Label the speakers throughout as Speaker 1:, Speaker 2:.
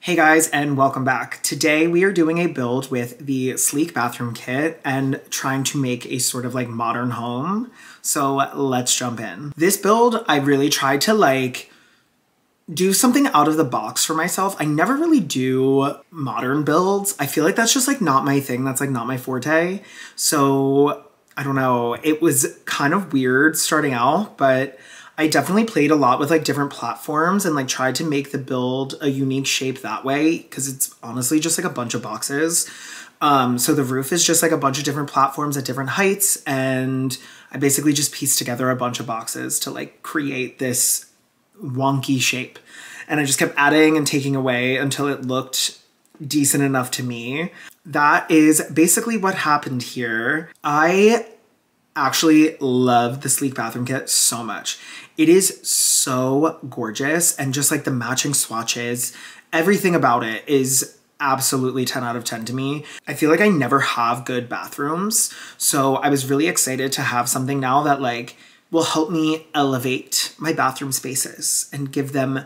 Speaker 1: Hey guys, and welcome back. Today we are doing a build with the Sleek Bathroom Kit and trying to make a sort of like modern home. So let's jump in. This build, I really tried to do something out of the box for myself. I never really do modern builds. I feel like that's just not my thing. That's not my forte. So I don't know. It was kind of weird starting out, but I definitely played a lot with different platforms and tried to make the build a unique shape that way because it's honestly just a bunch of boxes. So the roof is just a bunch of different platforms at different heights, and I basically just pieced together a bunch of boxes to create this wonky shape. And I just kept adding and taking away until it looked decent enough to me. That is basically what happened here. I actually love the Sleek Bathroom Kit so much. It is so gorgeous, and just the matching swatches, everything about it is absolutely 10 out of 10 to me. I feel like I never have good bathrooms, so I was really excited to have something now that will help me elevate my bathroom spaces and give them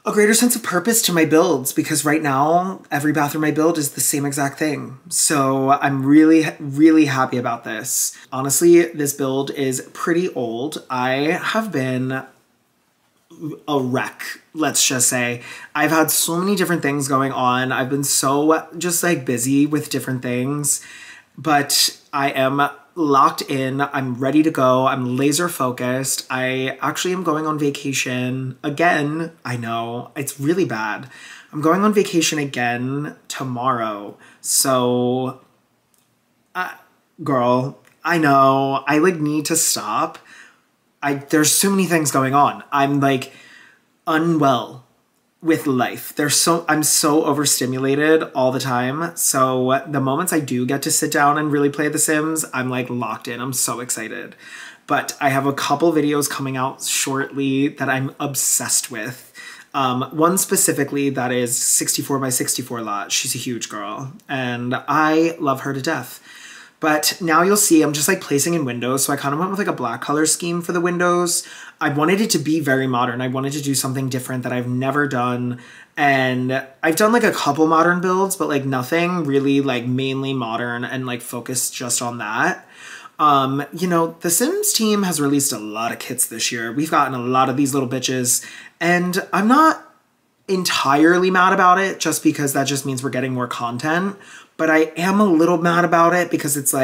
Speaker 1: a greater sense of purpose to my builds, because right now every bathroom I build is the same exact thing. So I'm really, really happy about this. Honestly, this build is pretty old. I have been a wreck, let's just say. I've had so many different things going on. I've been so just busy with different things, but I am locked in. I'm ready to go. I'm laser focused. I actually am going on vacation again. I know it's really bad. I'm going on vacation again tomorrow. So, girl, I know I need to stop. There's so many things going on. I'm unwell with life. I'm so overstimulated all the time. So the moments I do get to sit down and really play The Sims, I'm locked in. I'm so excited. But I have a couple videos coming out shortly that I'm obsessed with. One specifically that is 64 by 64 lot. She's a huge girl and I love her to death. But now you'll see I'm just placing in windows. So I kind of went with a black color scheme for the windows. I wanted it to be very modern. I wanted to do something different that I've never done. And I've done a couple modern builds, but nothing really mainly modern and focused just on that. You know, the Sims team has released a lot of kits this year. We've gotten a lot of these little bitches, and I'm not entirely mad about it just because that just means we're getting more content. But I am a little mad about it because it's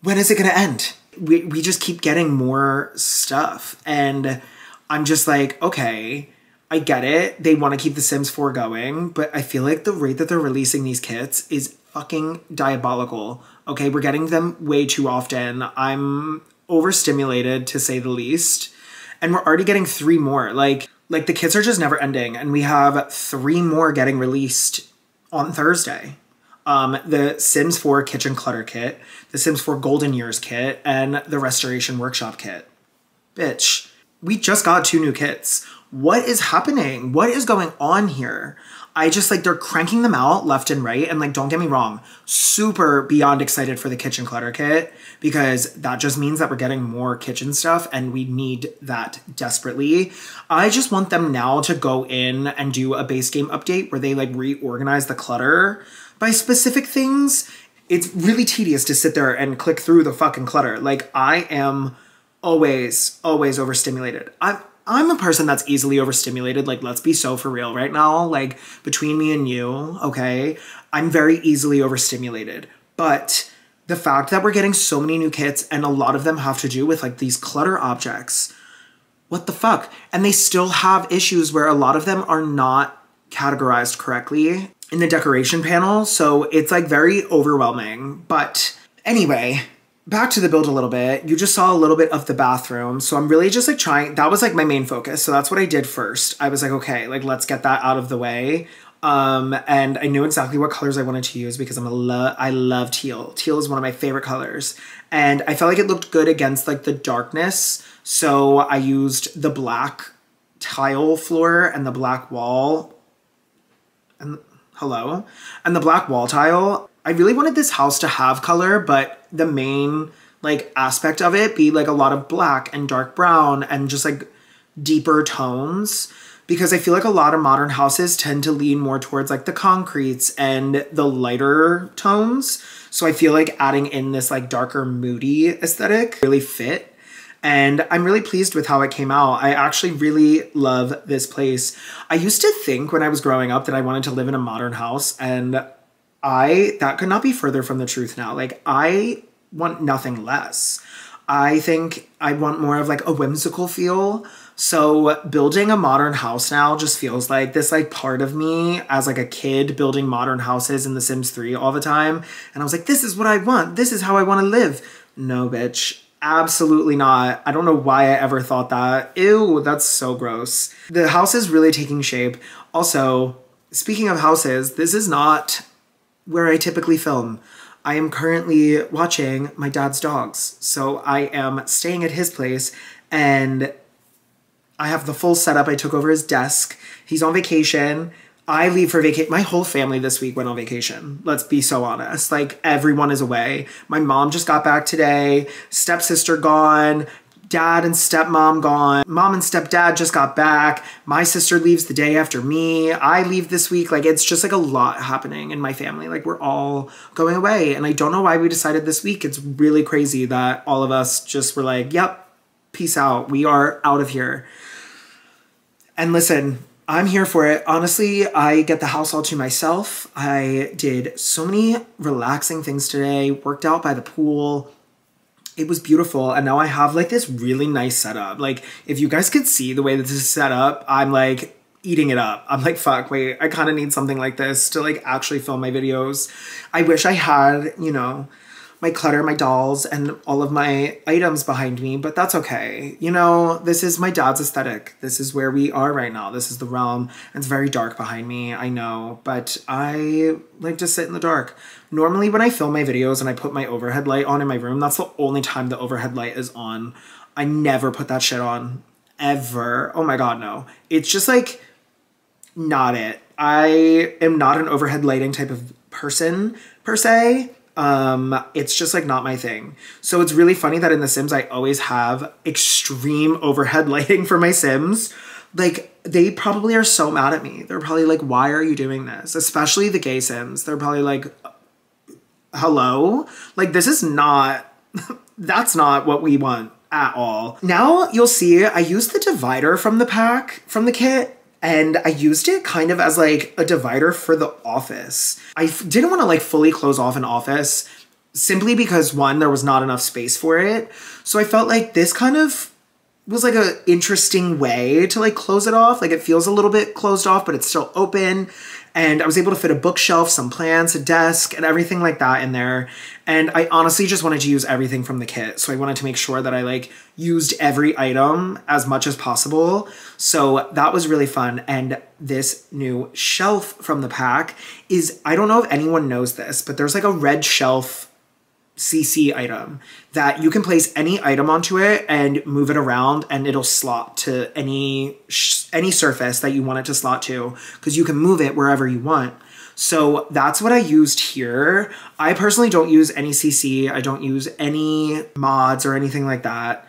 Speaker 1: when is it gonna end? We just keep getting more stuff, and I'm just okay, I get it. They want to keep The Sims 4 going, but I feel the rate that they're releasing these kits is fucking diabolical. Okay, we're getting them way too often. I'm overstimulated to say the least, and we're already getting 3 more. The kits are just never ending, and we have 3 more getting released on Thursday. The Sims 4 Kitchen Clutter Kit, the Sims 4 Golden Years Kit, and the Restoration Workshop Kit. Bitch, we just got 2 new kits. What is happening? What is going on here? I just they're cranking them out left and right, and don't get me wrong, super beyond excited for the Kitchen Clutter Kit because that just means that we're getting more kitchen stuff and we need that desperately. I just want them now to go in and do a base game update where they reorganize the clutter by specific things. It's really tedious to sit there and click through the fucking clutter. I am always overstimulated. I'm a person that's easily overstimulated. Let's be so for real right now. Between me and you, okay? I'm very easily overstimulated. But the fact that we're getting so many new kits and a lot of them have to do with these clutter objects, what the fuck? And they still have issues where a lot of them are not categorized correctly in the decoration panel. So it's very overwhelming. But anyway, back to the build a little bit. You just saw a little bit of the bathroom. So I'm really just trying, that was my main focus. So that's what I did first. I was okay, let's get that out of the way. And I knew exactly what colors I wanted to use because I love teal. Teal is one of my favorite colors. And I felt it looked good against the darkness. So I used the black tile floor and the black wall. And the black wall tile. I really wanted this house to have color, but the main aspect of it be a lot of black and dark brown and just deeper tones. because I feel like a lot of modern houses tend to lean more towards like the concretes and the lighter tones. So I feel like adding in this like darker moody aesthetic really fit. And I'm really pleased with how it came out. I actually really love this place. I used to think when I was growing up that I wanted to live in a modern house, and that could not be further from the truth now. Like, I want nothing less. I think I want more of like a whimsical feel. So building a modern house now just feels like this like part of me as like a kid building modern houses in The Sims 3 all the time. And I was like, this is what I want. This is how I want to live. No, bitch. Absolutely not. I don't know why I ever thought that. Ew, that's so gross. The house is really taking shape. Also, speaking of houses, this is not where I typically film. I am currently watching my dad's dogs. So I am staying at his place and I have the full setup. I took over his desk. He's on vacation. I leave for vacation. My whole family this week went on vacation. Let's be so honest. Like, everyone is away. My mom just got back today. Stepsister gone. Dad and stepmom gone. Mom and stepdad just got back. My sister leaves the day after me. I leave this week. Like, it's just like a lot happening in my family. Like, we're all going away. And I don't know why we decided this week. It's really crazy that all of us just were like, yep, peace out. We are out of here. And listen, I'm here for it. Honestly, I get the house all to myself. I did so many relaxing things today, worked out by the pool. It was beautiful. And now I have like this really nice setup. Like, if you guys could see the way that this is set up, I'm like eating it up. I'm like, fuck, wait, I kind of need something like this to like actually film my videos. I wish I had, you know, my clutter, my dolls, and all of my items behind me, but that's okay. You know, this is my dad's aesthetic. This is where we are right now. This is the realm. It's very dark behind me, I know, but I like to sit in the dark. Normally when I film my videos and I put my overhead light on in my room, that's the only time the overhead light is on. I never put that shit on, ever. Oh my God, no. It's just like, not it. I am not an overhead lighting type of person, per se. It's just like not my thing. So it's really funny that in The Sims, I always have extreme overhead lighting for my Sims. Like, they probably are so mad at me. They're probably like, why are you doing this? Especially the gay Sims. They're probably like, hello? Like, this is not, that's not what we want at all. Now you'll see I used the divider from the pack, from the kit. And I used it kind of as like a divider for the office. I didn't want to like fully close off an office simply because, one, there was not enough space for it. So I felt like this kind of was like an interesting way to like close it off. Like, it feels a little bit closed off, but it's still open. And I was able to fit a bookshelf, some plants, a desk, and everything like that in there. And I honestly just wanted to use everything from the kit. So I wanted to make sure that I like used every item as much as possible. So that was really fun. And this new shelf from the pack is, I don't know if anyone knows this, but there's like a red shelf CC item that you can place any item onto it and move it around, and it'll slot to any surface that you want it to slot to, because you can move it wherever you want. So that's what I used here. I personally don't use any CC. I don't use any mods or anything like that.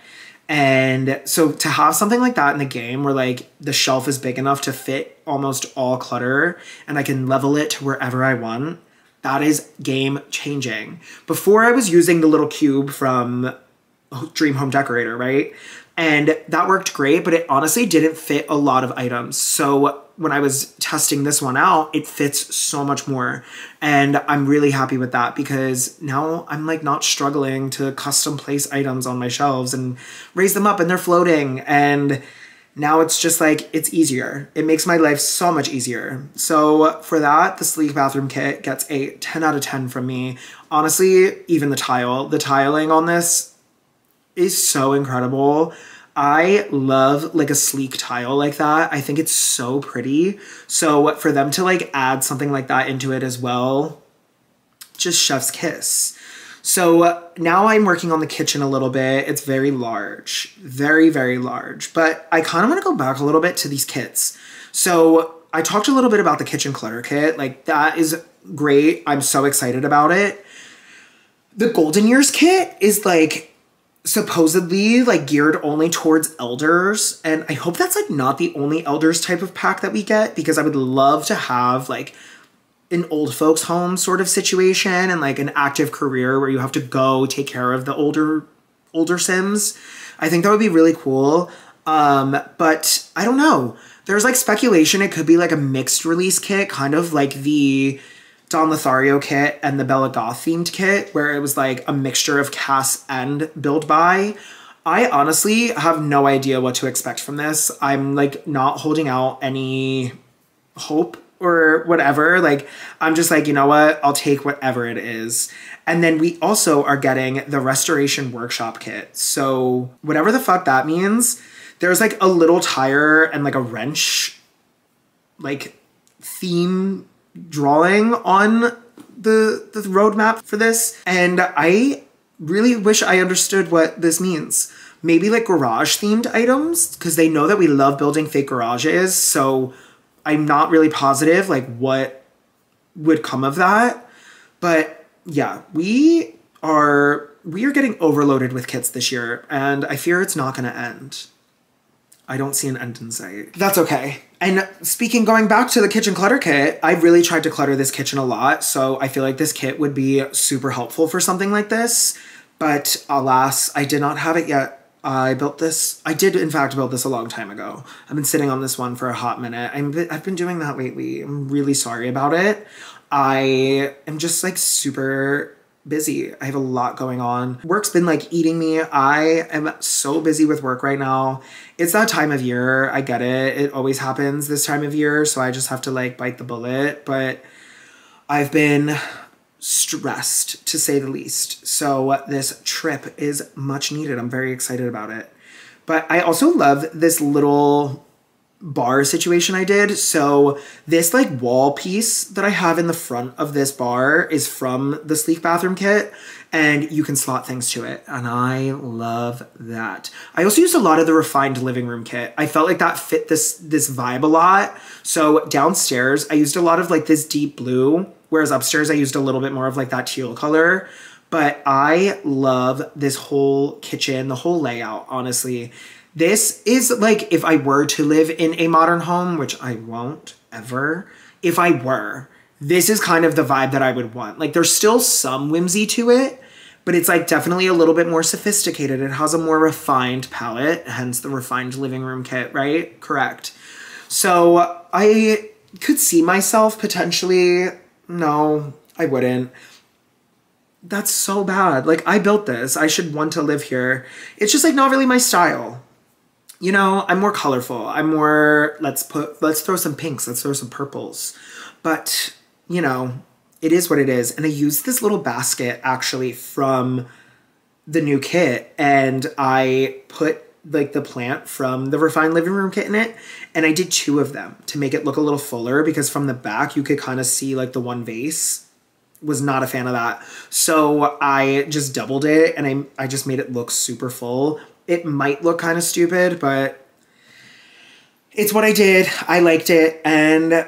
Speaker 1: And so to have something like that in the game where like the shelf is big enough to fit almost all clutter and I can level it to wherever I want, that is game changing. Before, I was using the little cube from Dream Home Decorator, right? And that worked great, but it honestly didn't fit a lot of items. So when I was testing this one out, it fits so much more. And I'm really happy with that, because now I'm like not struggling to custom place items on my shelves and raise them up and they're floating. And now it's just like, it's easier. It makes my life so much easier. So for that, the Sleek Bathroom Kit gets a 10 out of 10 from me. Honestly, even the tiling on this is so incredible. I love like a sleek tile like that. I think it's so pretty. So for them to like add something like that into it as well, just chef's kiss. So now I'm working on the kitchen a little bit. It's very large, very, very large, but I kind of want to go back a little bit to these kits. So I talked a little bit about the kitchen clutter kit. Like, that is great. I'm so excited about it. The Golden Years kit is like supposedly like geared only towards elders. And I hope that's like not the only elders type of pack that we get, because I would love to have like an old folks home sort of situation and like an active career where you have to go take care of the older Sims. I think that would be really cool. But I don't know. There's like speculation it could be like a mixed release kit, kind of like the Don Lothario kit and the Bella Goth themed kit, where it was like a mixture of cast and build by. I honestly have no idea what to expect from this. I'm like not holding out any hope or whatever. Like, I'm just like, you know what? I'll take whatever it is. And then we also are getting the Restoration Workshop kit. So whatever the fuck that means, there's like a little tire and like a wrench, like theme drawing on the roadmap for this. And I really wish I understood what this means. Maybe like garage themed items, because they know that we love building fake garages. So I'm not really positive like what would come of that. But yeah, we are getting overloaded with kits this year, and I fear it's not going to end. I don't see an end in sight. That's okay. And going back to the kitchen clutter kit, I really tried to clutter this kitchen a lot, so I feel like this kit would be super helpful for something like this. But alas, I did not have it yet. I did in fact build this a long time ago. I've been sitting on this one for a hot minute. I've been doing that lately. I'm really sorry about it. I am just like super busy. I have a lot going on. Work's been like eating me. I am so busy with work right now. It's that time of year. I get it. It always happens this time of year. So I just have to like bite the bullet. But I've been stressed, to say the least. So this trip is much needed. I'm very excited about it. But I also love this little bar situation I did. So this like wall piece that I have in the front of this bar is from the Sleek Bathroom kit, and you can slot things to it. And I love that. I also used a lot of the Refined Living Room kit. I felt like that fit this vibe a lot. So downstairs, I used a lot of like this deep blue, whereas upstairs I used a little bit more of like that teal color. But I love this whole kitchen, the whole layout, honestly. This is like if I were to live in a modern home, which I won't ever. If I were, this is kind of the vibe that I would want. Like there's still some whimsy to it, but it's like definitely a little bit more sophisticated. It has a more refined palette, hence the Refined Living Room kit, right? Correct. So I could see myself potentially, no, I wouldn't. That's so bad. Like I built this, I should want to live here. It's just like not really my style. You know, I'm more colorful. I'm more, let's throw some pinks, let's throw some purples. But, you know, it is what it is. And I used this little basket actually from the new kit, and I put like the plant from the Refined Living Room kit in it. And I did 2 of them to make it look a little fuller, because from the back you could kind of see like the one vase. Was not a fan of that. So I just doubled it, and I just made it look super full. It might look kind of stupid, but it's what I did. I liked it, and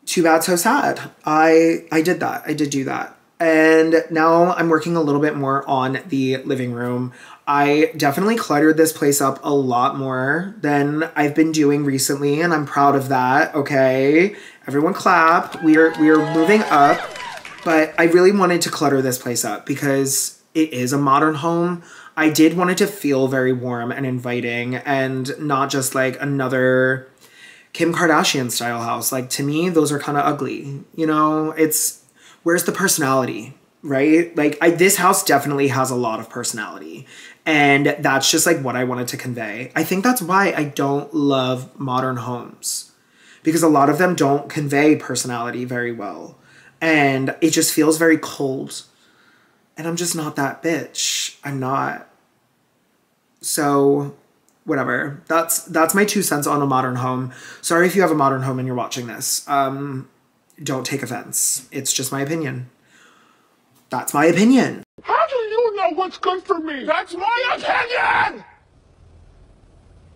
Speaker 1: too bad, so sad. I did that. I did do that. And now I'm working a little bit more on the living room. I definitely cluttered this place up a lot more than I've been doing recently, and I'm proud of that, okay? Everyone clap. We are moving up, but I really wanted to clutter this place up because it is a modern home. I did want it to feel very warm and inviting, and not just like another Kim Kardashian style house. Like to me, those are kind of ugly. You know, where's the personality, right? Like this house definitely has a lot of personality, and that's just like what I wanted to convey. I think that's why I don't love modern homes, because a lot of them don't convey personality very well, and it just feels very cold. And I'm just not that bitch. I'm not. So whatever. That's my 2 cents on a modern home. Sorry if you have a modern home and you're watching this. Don't take offense. It's just my opinion. That's my opinion.
Speaker 2: How do you know what's good for me? That's my opinion!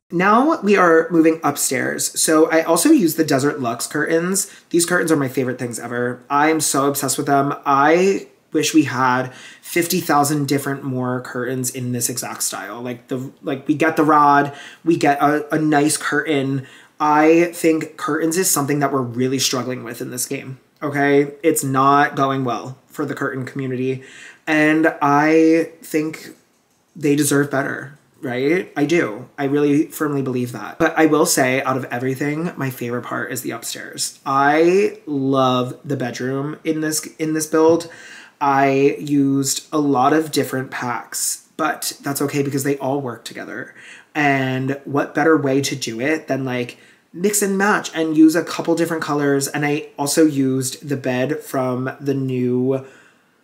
Speaker 1: Now we are moving upstairs. So I also use the Desert Luxe curtains. These curtains are my favorite things ever. I'm so obsessed with them. I wish we had 50,000 different more curtains in this exact style. Like we get the rod, we get a nice curtain. I think curtains is something that we're really struggling with in this game. Okay, it's not going well for the curtain community, and I think they deserve better. Right? I do. I really firmly believe that. But I will say, out of everything, my favorite part is the upstairs. I love the bedroom in this build. I used a lot of different packs, but that's okay because they all work together. And what better way to do it than like mix and match and use a couple different colors. And I also used the bed from the new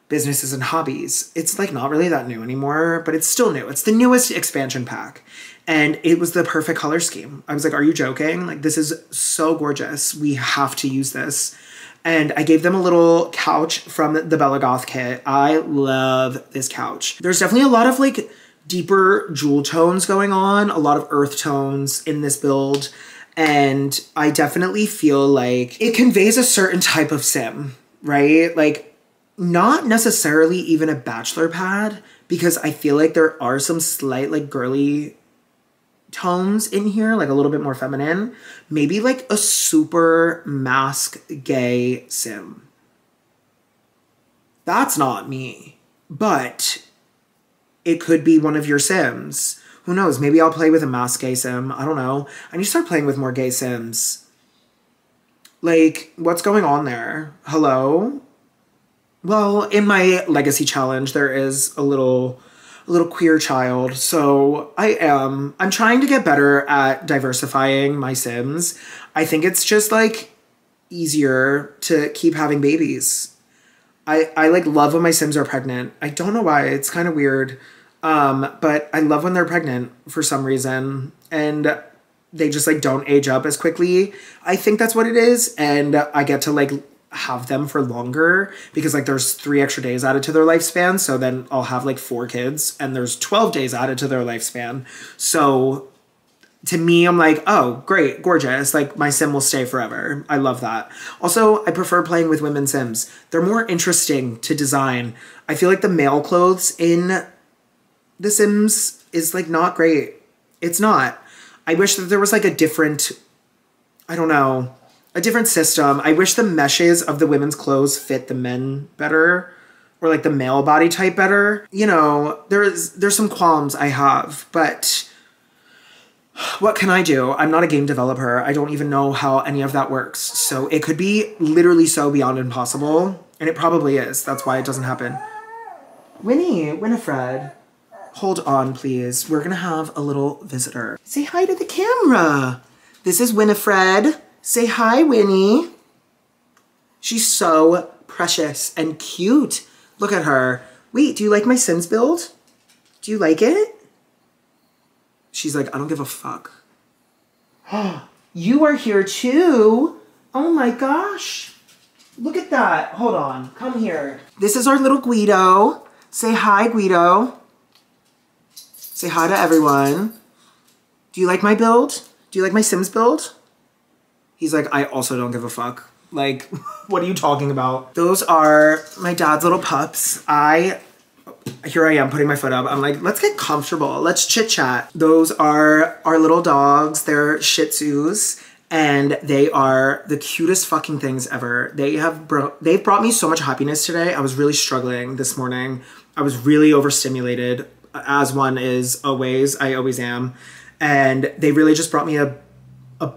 Speaker 1: Businesses and Hobbies. It's like not really that new anymore, but it's still new. It's the newest expansion pack. And it was the perfect color scheme. I was like, are you joking? Like, this is so gorgeous. We have to use this. And I gave them a little couch from the Bella Goth kit. I love this couch. There's definitely a lot of like deeper jewel tones going on, a lot of earth tones in this build. And I definitely feel like it conveys a certain type of sim, right? Like, not necessarily even a bachelor pad, because I feel like there are some slight like girly tones in here, like a little bit more feminine. Maybe like a super mask gay sim. That's not me, but it could be one of your sims. Who knows? Maybe I'll play with a mask gay sim. I don't know. I need to start playing with more gay sims. Like, what's going on there? Hello? Well, in my legacy challenge, there is a little queer child. So I'm trying to get better at diversifying my sims. I think it's just like easier to keep having babies. I like love when my sims are pregnant. I don't know why. It's kind of weird. But I love when they're pregnant for some reason. And they just like don't age up as quickly. I think that's what it is. And I get to like have them for longer because like there's 3 extra days added to their lifespan. So then I'll have like 4 kids and there's 12 days added to their lifespan. So to me, I'm like, oh, great, gorgeous. Like my sim will stay forever. I love that. Also, I prefer playing with women sims. They're more interesting to design. I feel like the male clothes in The Sims is like not great. It's not. I wish that there was like a different, I don't know, a different system. I wish the meshes of the women's clothes fit the men better, or like the male body type better. You know, there's some qualms I have, but what can I do? I'm not a game developer. I don't even know how any of that works. So it could be literally so beyond impossible, and it probably is. That's why it doesn't happen. Winifred. Hold on, please. We're gonna have a little visitor. Say hi to the camera. This is Winifred. Say hi, Winnie. She's so precious and cute. Look at her. Wait, do you like my Sims build? Do you like it? She's like, I don't give a fuck. You are here too? Oh my gosh. Look at that. Hold on. Come here. This is our little Guido. Say hi, Guido. Say hi to everyone. Do you like my build? Do you like my Sims build? He's like, I also don't give a fuck. Like, what are you talking about? Those are my dad's little pups. Here I am putting my foot up. I'm like, let's get comfortable. Let's chit chat. Those are our little dogs. They're Shih Tzus. And they are the cutest fucking things ever. They've brought me so much happiness today. I was really struggling this morning. I was really overstimulated, as one is always. I always am. And they really just brought me a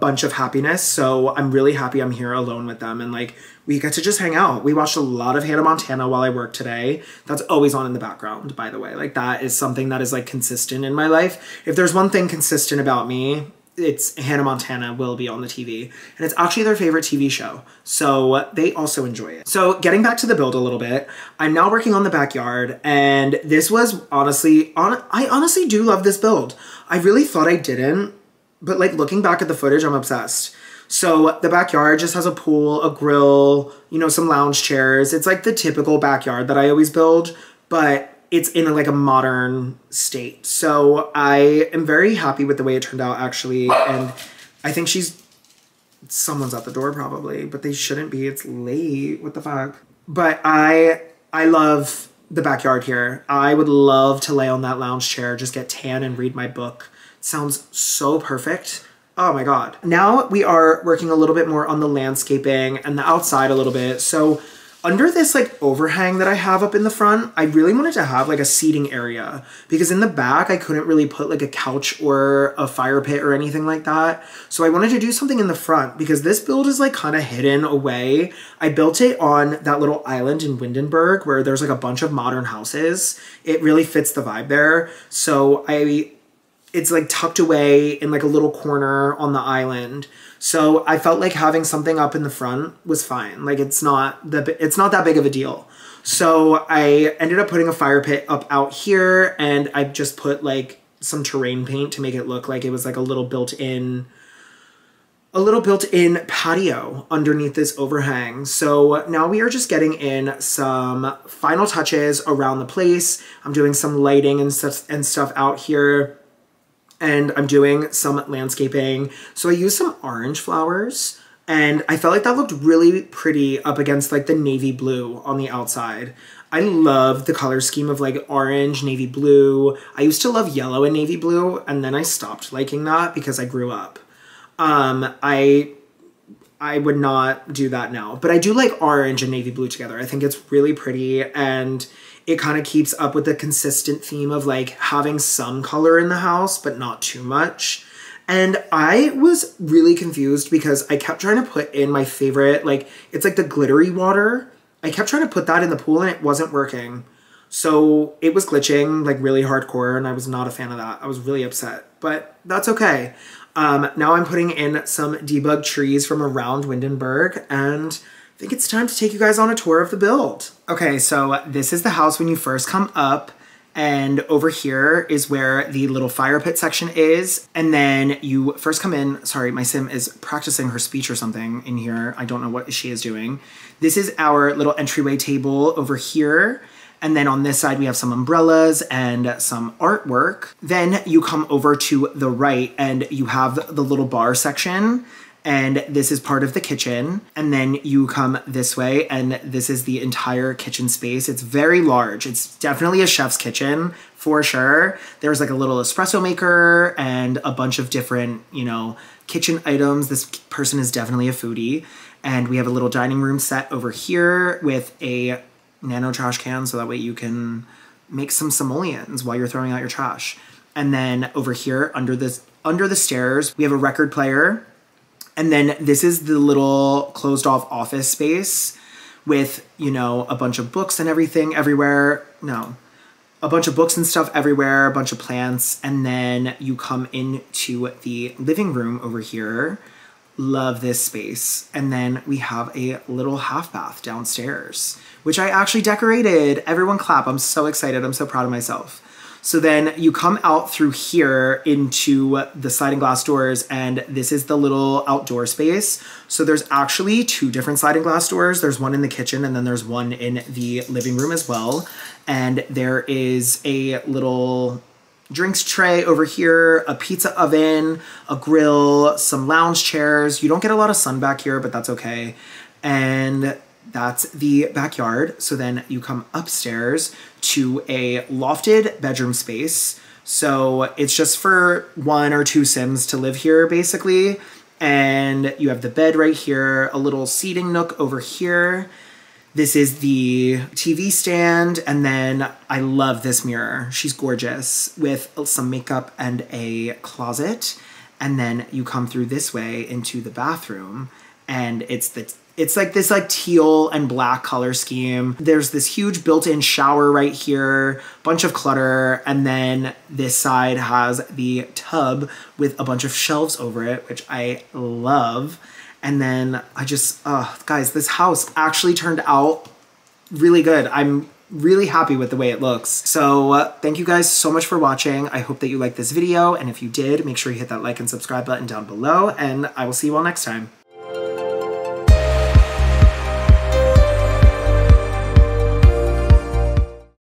Speaker 1: bunch of happiness. So I'm really happy I'm here alone with them. And like, we get to just hang out. We watched a lot of Hannah Montana while I worked today. That's always on in the background, by the way. Like, that is something that is like consistent in my life. If there's one thing consistent about me, it's Hannah Montana will be on the TV. And it's actually their favorite TV show. So they also enjoy it. So getting back to the build a little bit, I'm now working on the backyard. And this was honestly, I honestly do love this build. I really thought I didn't. But like looking back at the footage, I'm obsessed. So the backyard just has a pool, a grill, you know, some lounge chairs. It's like the typical backyard that I always build, but it's in like a modern state. So I am very happy with the way it turned out, actually. And I think someone's at the door probably, but they shouldn't be. It's late. What the fuck? But I I love the backyard here. I would love to lay on that lounge chair, just get tan and read my book. It sounds so perfect. Oh my God. Now we are working a little bit more on the landscaping and the outside a little bit. So under this like overhang that I have up in the front, I really wanted to have like a seating area because in the back, I couldn't really put like a couch or a fire pit or anything like that. So I wanted to do something in the front because this build is like kind of hidden away. I built it on that little island in Windenburg where there's like a bunch of modern houses. It really fits the vibe there. So it's like tucked away in like a little corner on the island. So I felt like having something up in the front was fine. Like it's not that big of a deal. So I ended up putting a fire pit up out here and I just put like some terrain paint to make it look like it was like a little built-in patio underneath this overhang. So now we are just getting in some final touches around the place. I'm doing some lighting and stuff out here. And I'm doing some landscaping. So I used some orange flowers and I felt like that looked really pretty up against like the navy blue on the outside. I love the color scheme of like orange, navy blue. I used to love yellow and navy blue and then I stopped liking that because I grew up. I would not do that now, but I do like orange and navy blue together. I think it's really pretty and it kind of keeps up with the consistent theme of like having some color in the house, but not too much. And I was really confused because I kept trying to put in my favorite, like, it's like the glittery water. I kept trying to put that in the pool and it wasn't working. So it was glitching like really hardcore and I was not a fan of that. I was really upset, but that's okay. Now I'm putting in some debug trees from around Windenburg and I think it's time to take you guys on a tour of the build. Okay, so this is the house when you first come up and over here is where the little fire pit section is. And then you first come in, sorry, my sim is practicing her speech or something in here. I don't know what she is doing. This is our little entryway table over here. And then on this side, we have some umbrellas and some artwork. Then you come over to the right and you have the little bar section. And this is part of the kitchen. And then you come this way and this is the entire kitchen space. It's very large. It's definitely a chef's kitchen for sure. There's like a little espresso maker and a bunch of different, you know, kitchen items. This person is definitely a foodie. And we have a little dining room set over here with a nano trash can so that way you can make some simoleons while you're throwing out your trash. And then over here under the stairs, we have a record player. And then this is the little closed off office space with, you know, a bunch of books and everything everywhere. No, a bunch of books and stuff everywhere, a bunch of plants. And then you come into the living room over here. Love this space. And then we have a little half bath downstairs, which I actually decorated. Everyone clap. I'm so excited. I'm so proud of myself. So then you come out through here into the sliding glass doors and this is the little outdoor space. So there's actually two different sliding glass doors. There's one in the kitchen and then there's one in the living room as well. And there is a little drinks tray over here, a pizza oven, a grill, some lounge chairs. You don't get a lot of sun back here, but that's okay. And that's the backyard. So then you come upstairs to a lofted bedroom space. So it's just for 1 or 2 Sims to live here basically. And you have the bed right here, a little seating nook over here. This is the TV stand. And then I love this mirror. She's gorgeous with some makeup and a closet. And then you come through this way into the bathroom and it's like this like teal and black color scheme. There's this huge built-in shower right here, bunch of clutter, and then this side has the tub with a bunch of shelves over it, which I love. And then I just, guys, this house actually turned out really good. I'm really happy with the way it looks. So thank you guys so much for watching. I hope that you liked this video. And if you did, make sure you hit that like and subscribe button down below, and I will see you all next time.